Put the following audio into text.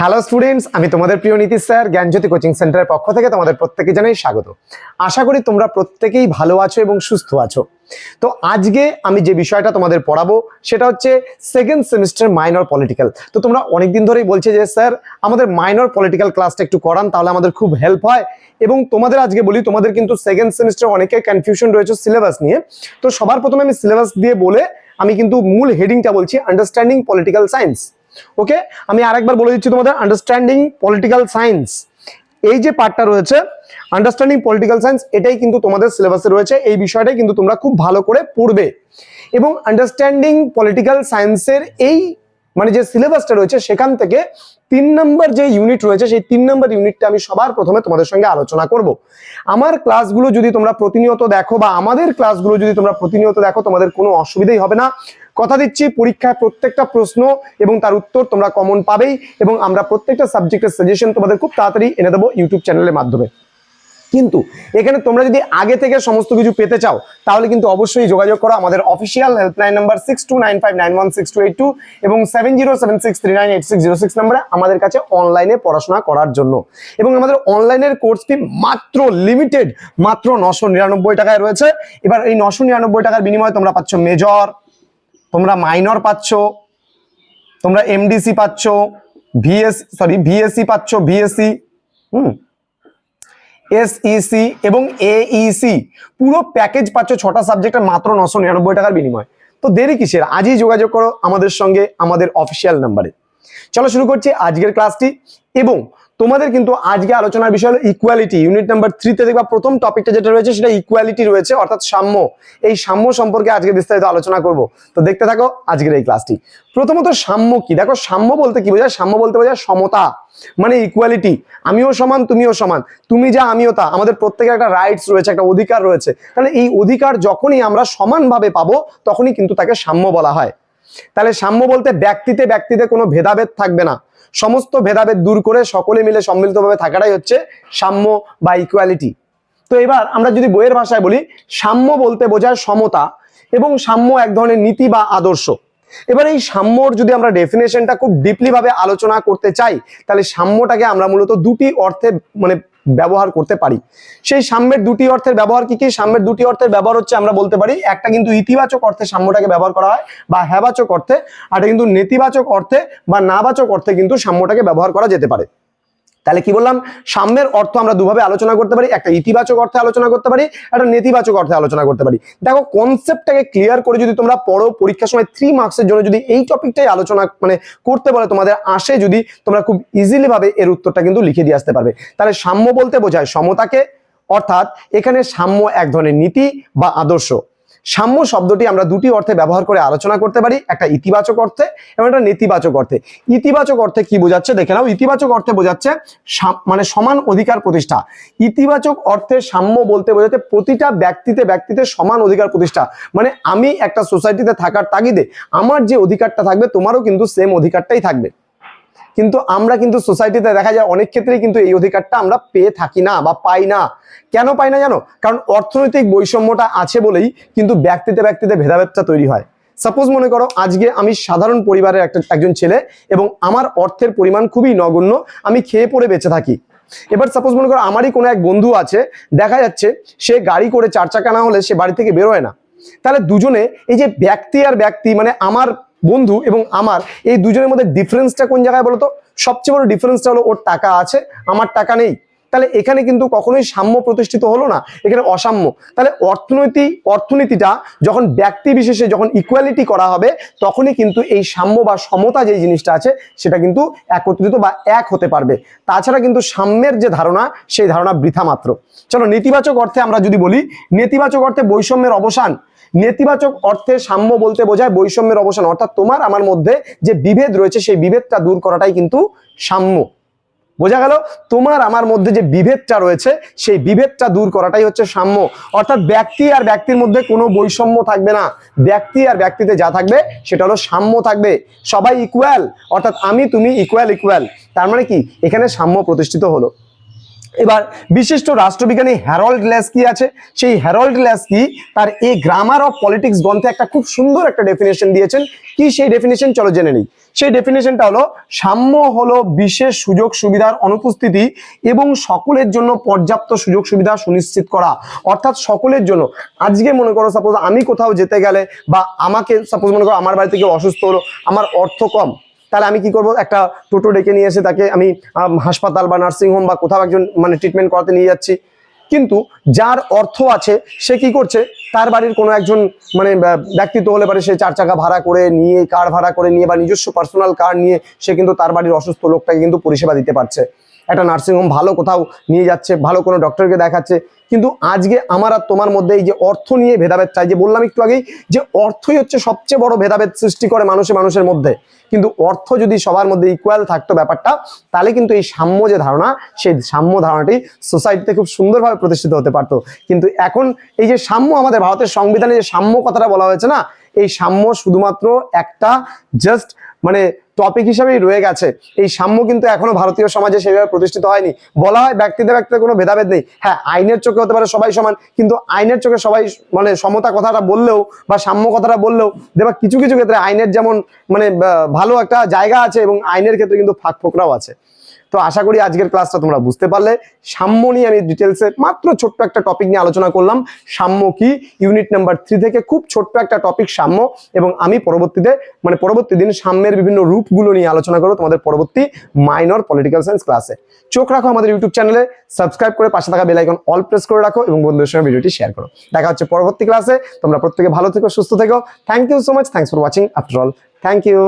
Hello students, আমি তোমাদের প্রিয় নীতিশ স্যার জ্ঞানজ্যোতি কোচিং সেন্টারের পক্ষ থেকে তোমাদের প্রত্যেককে জানাই স্বাগত। আশা করি তোমরা প্রত্যেকেই ভালো আছো এবং সুস্থ আছো। তো আজকে আমি যে বিষয়টা তোমাদের পড়াবো সেটা হচ্ছে সেকেন্ড সেমিস্টার মাইনর পলিটিক্যাল। তো তোমরা অনেকদিন ধরেই বলছে যে স্যার আমাদের মাইনর পলিটিক্যাল ক্লাসটা একটু করান, তাহলে আমাদের খুব হেল্প হয়। এবং তোমাদের আজকে বলি, তোমাদের কিন্তু সেকেন্ড সেমিস্টারে অনেকের কনফিউশন রয়েছে সিলেবাস নিয়ে। তো সবার প্রথমে আমি সিলেবাস দিয়ে বলে আমি কিন্তু মূল হেডিংটা বলছি, আন্ডারস্ট্যান্ডিং পলিটিক্যাল সায়েন্স। ওকে, আমি আরেকবার বলে দিচ্ছি তোমাদের, আন্ডারস্ট্যান্ডিং পলিটিক্যাল সায়েন্স এই যে পার্টটা রয়েছে, আন্ডারস্ট্যান্ডিং পলিটিক্যাল সায়েন্স, এটাই কিন্তু তোমাদের সিলেবাসে রয়েছে। এই বিষয়টাই কিন্তু তোমরা খুব ভালো করে পড়বে। এবং আন্ডারস্ট্যান্ডিং পলিটিক্যাল সায়েন্সের এই মানে যে সিলেবাসটা রয়েছে সেখান থেকে 3 নম্বর যে ইউনিট রয়েছে, সেই 3 নম্বর ইউনিটটা আমি সবার প্রথমে তোমাদের সঙ্গে আলোচনা করব। আমার ক্লাসগুলো যদি তোমরা প্রতিনিয়ত দেখো বা আমাদের ক্লাসগুলো যদি তোমরা প্রতিনিয়ত দেখো, তোমাদের কোনো অসুবিধাই হবে না। কথা দিচ্ছি, পরীক্ষায় প্রত্যেকটা প্রশ্ন এবং তার উত্তর তোমরা কমন পাবেই, এবং আমরা প্রত্যেকটা সাবজেক্টের সাজেশন তোমাদের খুব তাড়াতাড়ি এনে দেবো ইউটিউব চ্যানেলের মাধ্যমে। কিন্তু এখানে তোমরা যদি আগে থেকে সমস্ত কিছু পেতে চাও, তাহলে কিন্তু অবশ্যই যোগাযোগ করো আমাদের অফিসিয়াল হেল্পলাইন নাম্বার 6295916282 এবং 7076398606 নম্বরে আমাদের কাছে অনলাইনে পড়াশোনা করার জন্য। এবং আমাদের অনলাইনের কোর্স ফি মাত্র লিমিটেড, মাত্র 999 টাকায় রয়েছে। এবার এই 999 টাকার বিনিময়ে তোমরা পাচ্ছ মেজর, তোমরা মাইনর পাচ্ছ, তোমরা এমডিসি পাচ্ছ, ভিএসসি পাচ্ছ, ভিএসসি, এসইসি এবং এইসি, পুরো প্যাকেজ পাচ্ছ 6টা সাবজেক্টের মাত্র 999 টাকার বিনিময়। তো দেরি কিসের, আজই যোগাযোগ করো আমাদের সঙ্গে আমাদের অফিসিয়াল নাম্বারে। চলো শুরু করছি আজকের ক্লাসটি। এবং তোমাদের কিন্তু আজকে আলোচনার বিষয় হলো ইকুয়ালিটি। ইউনিট নাম্বার 3 তে দেখবা প্রথম টপিকটা যেটা রয়েছে সেটা ইকুয়ালিটি রয়েছে, অর্থাৎ সাম্য। এই সাম্য সম্পর্কে আজকে বিস্তারিত আলোচনা করব। তো দেখতে থাকো আজকের এই ক্লাসটি। প্রথমত সাম্য কি, দেখো সাম্য বলতে কি বোঝায়? সাম্য বলতে বোঝায় সমতা, মানে ইকুয়ালিটি। আমিও সমান, তুমিও সমান, তুমি যা আমিও তা, আমাদের প্রত্যেকের একটা রাইটস রয়েছে, একটা অধিকার রয়েছে। তাহলে এই অধিকার যখনই আমরা সমানভাবে পাবো তখনই কিন্তু তাকে সাম্য বলা হয়। তাহলে সাম্য বলতে ব্যক্তিতে ব্যক্তিতে কোনো ভেদাভেদ থাকবে না, সমস্ত ভেদাভেদ দূর করে সকলে মিলে সম্মিলিতভাবে থাকাটাই হচ্ছে সাম্য বা ইকুয়ালিটি। তো এবার আমরা যদি বইয়ের ভাষায় বলি, সাম্য বলতে বোঝায় সমতা, এবং সাম্য এক ধরনের নীতি বা আদর্শ। এবার এই সাম্যর যদি আমরা ডেফিনেশনটা খুব ডিপলি ভাবে আলোচনা করতে চাই, তাহলে সাম্যটাকে আমরা মূলত দুটি অর্থে মানে ব্যবহার করতে পারি। সেই সাম্যের দুটি অর্থের ব্যবহার কি কি? সাম্যের দুটি অর্থের ব্যবহার হচ্ছে, আমরা বলতে পারি একটা কিন্তু ইতিবাচক অর্থে সাম্যটাকে ব্যবহার করা হয় বা হ্যাবাচক অর্থে, আর কিন্তু নেতিবাচক অর্থে বা নাবাচক অর্থে কিন্তু সাম্যটাকে ব্যবহার করা যেতে পারে। তাহলে কি বললাম, সাম্যের অর্থ আমরা দুভাবে আলোচনা করতে পারি, একটা ইতিবাচক অর্থে আলোচনা করতে পারি, একটা নেতিবাচক অর্থে আলোচনা করতে পারি। দেখো কনসেপ্টটাকে ক্লিয়ার করে যদি তোমরা পড়ো, পরীক্ষার সময় 3 মার্কসের জন্য যদি এই টপিকটাই আলোচনা মানে করতে বলে তোমাদের আসে, যদি তোমরা খুব ইজিলি ভাবে এর উত্তরটা কিন্তু লিখে দিয়ে আসতে পারবে। তাহলে সাম্য বলতে বোঝায় সমতাকে, অর্থাৎ এখানে সাম্য এক ধরনের নীতি বা আদর্শ। সাম্য শব্দটি আমরা দুটি অর্থে ব্যবহার করে আলোচনা করতে পারি, একটা ইতিবাচক অর্থে এবং একটা নেতিবাচক অর্থে। ইতিবাচক অর্থে কি বোঝাচ্ছে দেখে নাও। ইতিবাচক অর্থে বোঝাচ্ছে মানে সমান অধিকার প্রতিষ্ঠা। ইতিবাচক অর্থে সাম্য বলতে বোঝাচ্ছে প্রতিটা ব্যক্তিতে ব্যক্তিতে সমান অধিকার প্রতিষ্ঠা, মানে আমি একটা সোসাইটিতে থাকার তাগিদে আমার যে অধিকারটা থাকবে তোমারও কিন্তু সেম অধিকারটাই থাকবে। কিন্তু আমরা কিন্তু সোসাইটিতে দেখা যায় অনেক ক্ষেত্রেই কিন্তু এই অধিকারটা আমরা পেয়ে থাকি না বা পাই না। কেন পাই না জানো? কারণ অর্থনৈতিক বৈষম্যটা আছে বলেই কিন্তু ব্যক্তিতে ব্যক্তিতে ভেদাভেদটা তৈরি হয়। সাপোজ মনে করো আজকে আমি সাধারণ পরিবারের একজন ছেলে এবং আমার অর্থের পরিমাণ খুবই নগণ্য, আমি খেয়ে পড়ে বেঁচে থাকি। এবার সাপোজ মনে করো আমারই কোনো এক বন্ধু আছে, দেখা যাচ্ছে সে গাড়ি করে 4 চাকা না হলে সে বাড়ি থেকে বেরোয় না। তাহলে দুজনে এই যে ব্যক্তি আর ব্যক্তি, মানে আমার বন্ধু এবং আমার, এই দুজনের মধ্যে ডিফারেন্সটা কোন জায়গায় বলতো? সবচেয়ে বড় ডিফারেন্সটা হলো ওর টাকা আছে, আমার টাকা নেই। তাহলে এখানে কিন্তু কখনোই সাম্য প্রতিষ্ঠিত হলো না, এখানে অসাম্য। তাহলে অর্থনীতিটা যখন ব্যক্তি বিশেষে যখন ইকুয়ালিটি করা হবে, তখনই কিন্তু এই সাম্য বা সমতা যে জিনিসটা আছে সেটা কিন্তু একত্রিত বা এক হতে পারবে। তাছাড়া কিন্তু সাম্যের যে ধারণা, সেই ধারণা বৃথা মাত্র। চলো নেতিবাচক অর্থে আমরা যদি বলি, নেতিবাচক অর্থে বৈষম্যের অবসান। নেতিবাচক অর্থে সাম্য বলতে বোঝায় বৈষম্যের অবসান, অর্থাৎ তোমার আমার মধ্যে যে বিভেদ রয়েছে সেই বিভেদটা দূর করাটাই কিন্তু সাম্য। বোঝা গেল? তোমার আমার মধ্যে যে বিভেদটা রয়েছে সেই বিভেদটা দূর করাটাই হচ্ছে সাম্য। অর্থাৎ ব্যক্তি আর ব্যক্তির মধ্যে কোনো বৈষম্য থাকবে না, ব্যক্তি আর ব্যক্তিতে যা থাকবে সেটা হলো সাম্য থাকবে। সবাই ইকুয়াল, অর্থাৎ আমি তুমি ইকুয়াল। তার মানে কি, এখানে সাম্য প্রতিষ্ঠিত হলো। এবার বিশিষ্ট রাষ্ট্রবিজ্ঞানী হ্যারল্ড ল্যাস্কি আছে, সেই হ্যারল্ড ল্যাস্কি তার এ গ্রামার অফ পলিটিক্স গ্রন্থে একটা খুব সুন্দর একটা ডেফিনেশন দিয়েছেন। কি সেই ডেফিনেশন? চলো জেনে নিই। সেই ডেফিনেশনটা হলো সাম্য হলো বিশেষ সুযোগ সুবিধার অনুপস্থিতি এবং সকলের জন্য পর্যাপ্ত সুযোগ সুবিধা সুনিশ্চিত করা। অর্থাৎ সকলের জন্য, আজকে মনে করো সাপোজ আমি কোথাও যেতে গেলে বা আমাকে সাপোজ মনে করো আমার বাড়িতে কেউ অসুস্থ হলো, আমার অর্থ কম, তাহলে আমি কি করব, একটা টোটো ডেকে নিয়ে এসে তাকে আমি হাসপাতাল বা নার্সিং হোম বা কোথাও একজন মানে ট্রিটমেন্ট করাতে নিয়ে যাচ্ছি। কিন্তু যার অর্থ আছে সে কি করছে, তার বাড়ির কোনো একজন মানে ব্যক্তিত্ব হলে পারে, সে 4 চাকা ভাড়া করে নিয়ে, কার ভাড়া করে নিয়ে বা নিজস্ব পার্সোনাল কার নিয়ে সে কিন্তু তার বাড়ির অসুস্থ লোকটাকে কিন্তু পরিষেবা দিতে পারছে, একটা নার্সিংহোম ভালো কোথাও নিয়ে যাচ্ছে, ভালো কোনো ডক্টরকে দেখাচ্ছে। কিন্তু আজকে আমার আর তোমার মধ্যে এই যে অর্থ নিয়ে ভেদাভেদ চাই, যে বললাম একটু আগেই যে অর্থই হচ্ছে সবচেয়ে বড় ভেদাভেদ সৃষ্টি করে মানুষের মধ্যে। কিন্তু অর্থ যদি সবার মধ্যে ইকুয়াল থাকতো ব্যাপারটা, তাহলে কিন্তু এই সাম্য যে ধারণা, সেই সাম্য ধারণাটি সোসাইটিতে খুব সুন্দরভাবে প্রতিষ্ঠিত হতে পারতো। কিন্তু এখন এই যে সাম্য, আমাদের ভারতের সংবিধানে যে সাম্য কথাটা বলা হয়েছে না, এই সাম্য শুধুমাত্র একটা জাস্ট মানে টপিক হিসাবেই রয়ে গেছে। এই সাম্য কিন্তু এখনো ভারতীয় সমাজে সেভাবে প্রতিষ্ঠিত হয়নি। বলা হয় ব্যক্তিতে ব্যক্তিতে কোনো ভেদাভেদ নেই, হ্যাঁ আইনের চোখে হতে পারে সবাই সমান, কিন্তু আইনের চোখে সবাই মানে সমতা কথাটা বললেও বা সাম্য কথাটা বললেও দেখবা কিছু কিছু ক্ষেত্রে আইনের যেমন মানে ভালো একটা জায়গা আছে, এবং আইনের ক্ষেত্রে কিন্তু ফাঁক ফোকরাও আছে। তো আশা করি আজকের ক্লাসটা তোমরা বুঝতে পারলে। সাম্য নিয়ে আমি ডিটেলসে মাত্র ছোট্ট একটা টপিক নিয়ে আলোচনা করলাম, সাম্য কি, ইউনিট নাম্বার 3 থেকে খুব ছোট্ট একটা টপিক সাম্য। এবং আমি পরবর্তী দিন সাম্যের বিভিন্ন রূপগুলো নিয়ে আলোচনা করবো তোমাদের পরবর্তী মাইনর পলিটিক্যাল সায়েন্স ক্লাসে। চোখ রাখো আমাদের ইউটিউব চ্যানেলে, সাবস্ক্রাইব করে পাশে থাকা বেল আইকন অল প্রেস করে রাখো এবং বন্ধুদের সঙ্গে ভিডিওটি শেয়ার করো। দেখা হচ্ছে পরবর্তী ক্লাসে। তোমরা প্রত্যেকে ভালো থেকো, সুস্থ থেকো। Thank you so much, thanks for watching after all, thank you.